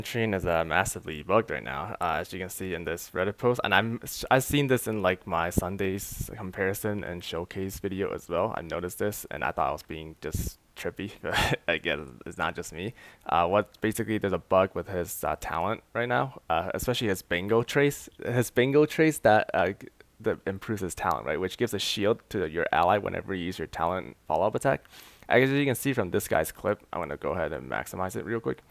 Aventurine is massively bugged right now, as you can see in this Reddit post, and I've seen this in like my Sundays comparison and showcase video as well. I noticed this, and I thought I was being just trippy, but I guess it's not just me. What basically there's a bug with his talent right now, especially his bingo trace. His bingo trace that improves his talent, right, which gives a shield to your ally whenever you use your talent follow-up attack. As you can see from this guy's clip, I'm gonna go ahead and maximize it real quick.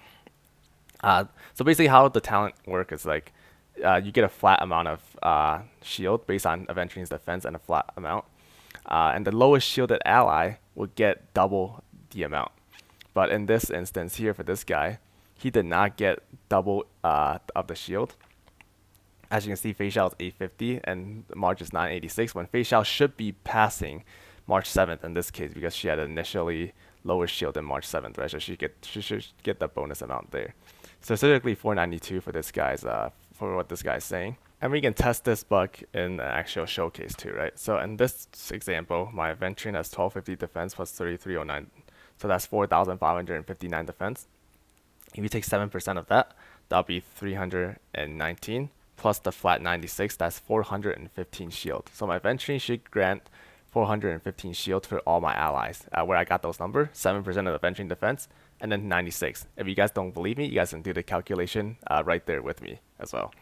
So basically, how the talent work is like you get a flat amount of shield based on Aventurine's defense and a flat amount, and the lowest shielded ally will get double the amount. But in this instance here for this guy, he did not get double of the shield. As you can see, Fei Xiao is 850 and March is 986, when Fei Xiao should be passing March 7th in this case because she had initially lower shield than March 7th, right? So she should get the bonus amount there. Specifically 492 for this guy's for what this guy's saying. And we can test this bug in the actual showcase too, right? So in this example, my Aventurine has 1250 defense plus 3309. So that's 4,559 defense. If you take 7% of that, that'll be 319 plus the flat 96, that's 415 shield. So my Aventurine should grant 415 shield for all my allies. Where I got those numbers, 7% of the Aventurine defense, and then 96. If you guys don't believe me, you guys can do the calculation right there with me as well.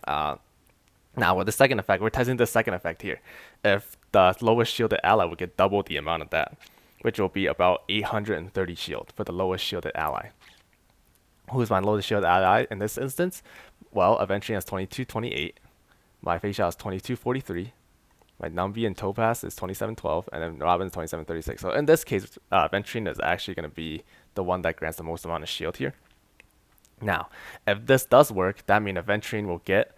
Now with the second effect, we're testing the second effect here. If the lowest shielded ally will get double the amount of that, which will be about 830 shield for the lowest shielded ally. Who's my lowest shielded ally in this instance? Well, Aventurine has 2228, my Fei Xiao is 2243, my Nambi and Topaz is 2712, and then Robin is 2736. So in this case, Aventurine is actually going to be the one that grants the most amount of shield here. Now, if this does work, that means Aventurine will get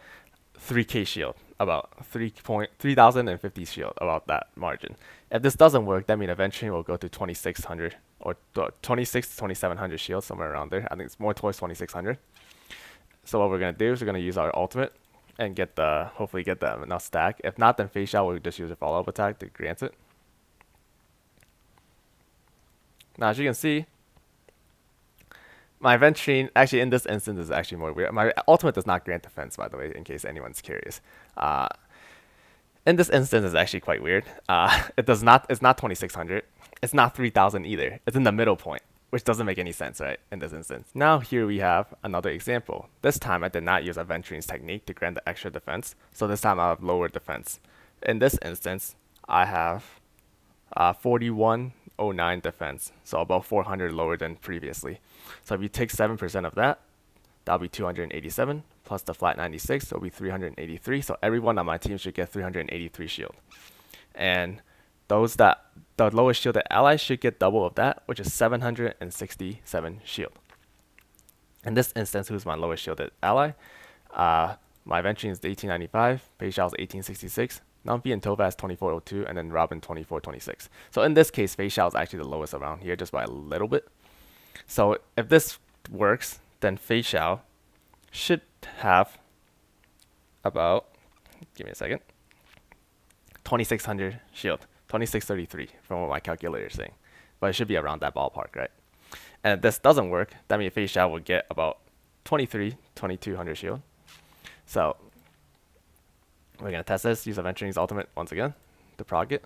3k shield, about 3,050 shield, about that margin. If this doesn't work, that means Aventurine will go to 2600 or 26 to 2700 shield, somewhere around there. I think it's more towards 2600. So what we're gonna do is we're gonna use our ultimate and hopefully get the enough stack. If not, then Fei Xiao will just use a follow-up attack to grant it. Now as you can see, my Aventurine, actually in this instance, is actually more weird. My ultimate does not grant defense, by the way, in case anyone's curious. In this instance, it's actually quite weird. It's not 2600. It's not 3000 either. It's in the middle point, which doesn't make any sense, right, in this instance. Now here we have another example. This time I did not use Aventurine's technique to grant the extra defense, so this time I have lower defense. In this instance, I have 4109 defense, so about 400 lower than previously. So if you take 7% of that, that'll be 287 plus the flat 96, so it'll be 383. So everyone on my team should get 383 shield. And the lowest shielded allies should get double of that, which is 767 shield. In this instance, who's my lowest shielded ally? My Aventurine is 1895, Fei Xiao is 1866, Nampi and Topaz 2402, and then Robin 2426. So in this case, Fei Xiao is actually the lowest around here, just by a little bit. So if this works, then Fei Xiao should have about, give me a second, 2600 shield, 2633 from what my calculator is saying. But it should be around that ballpark, right? And if this doesn't work, that means Fei Xiao will get about 2200 shield. So we're going to test this, use Aventurine's ultimate once again to prog it.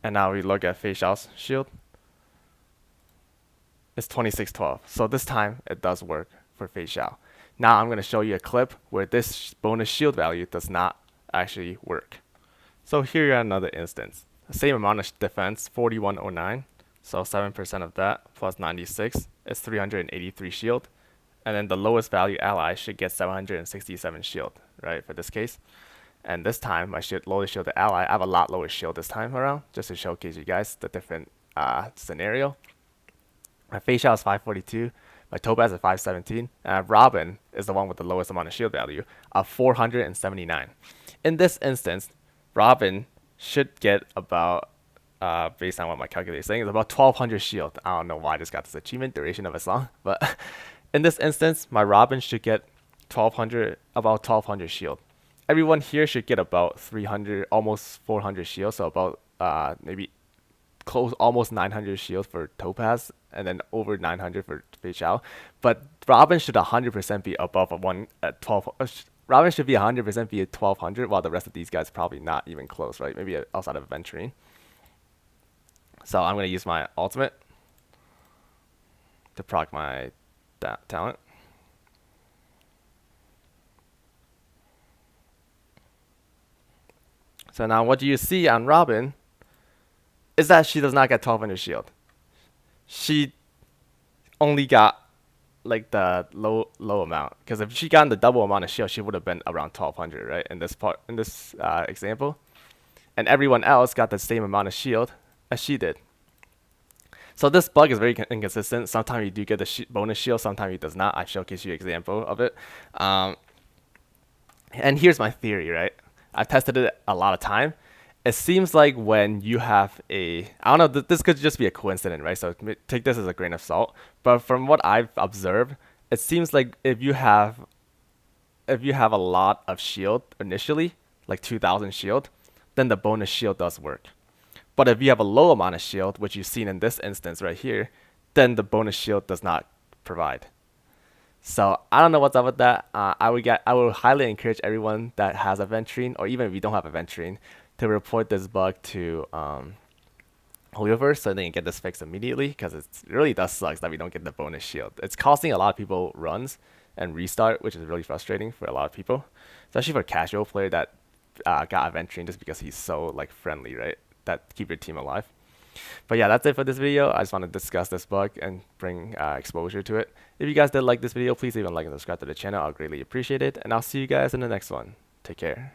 And now we look at Fei Xiao's shield. It's 2612. So this time it does work for Fei Xiao. Now I'm going to show you a clip where this bonus shield value does not actually work. So here you have another instance. The same amount of defense, 4109. So 7% of that plus 96 is 383 shield. And then the lowest value ally should get 767 shield, right, for this case. And this time, my lowest shielded ally, I have a lot lower shield this time around, just to showcase you guys the different scenario. My Fei Xiao is 542, my Topaz is 517, and Robin is the one with the lowest amount of shield value of 479. In this instance, Robin should get about, based on what my calculator is saying, is about 1200 shield. I don't know why I just got this achievement, duration of a song, but in this instance, my Robin should get about 1200 shield. Everyone here should get about 300, almost 400 shield, so about maybe close almost 900 shield for Topaz, and then over 900 for Fei Chao. But Robin should 100% be above a 12. Robin should be 100% be at 1200, while the rest of these guys probably not even close, right? Maybe outside of Aventurine. So I'm gonna use my ultimate to proc my talent. So now what do you see on Robin is that she does not get 1200 shield. She only got like the low amount, because if she got the double amount of shield, she would have been around 1200, right? In this example, and everyone else got the same amount of shield as she did. So this bug is very inconsistent. Sometimes you do get the bonus shield, sometimes it does not. I showcase you an example of it. And here's my theory, right? I've tested it a lot of time. It seems like when you have I don't know, this could just be a coincidence, right? So take this as a grain of salt. But from what I've observed, it seems like if you have a lot of shield initially, like 2000 shield, then the bonus shield does work. But if you have a low amount of shield, which you've seen in this instance right here, then the bonus shield does not provide. So I don't know what's up with that. I would highly encourage everyone that has Aventurine, or even if you don't have Aventurine, to report this bug to Hoyoverse so they can get this fixed immediately, because it really does suck that we don't get the bonus shield. It's costing a lot of people runs and restart, which is really frustrating for a lot of people, especially for a casual player that got Aventurine just because he's so like friendly, right? That keep your team alive. But yeah, that's it for this video. I just want to discuss this bug and bring exposure to it. If you guys did like this video, please leave a like and subscribe to the channel. I'll greatly appreciate it. And I'll see you guys in the next one. Take care.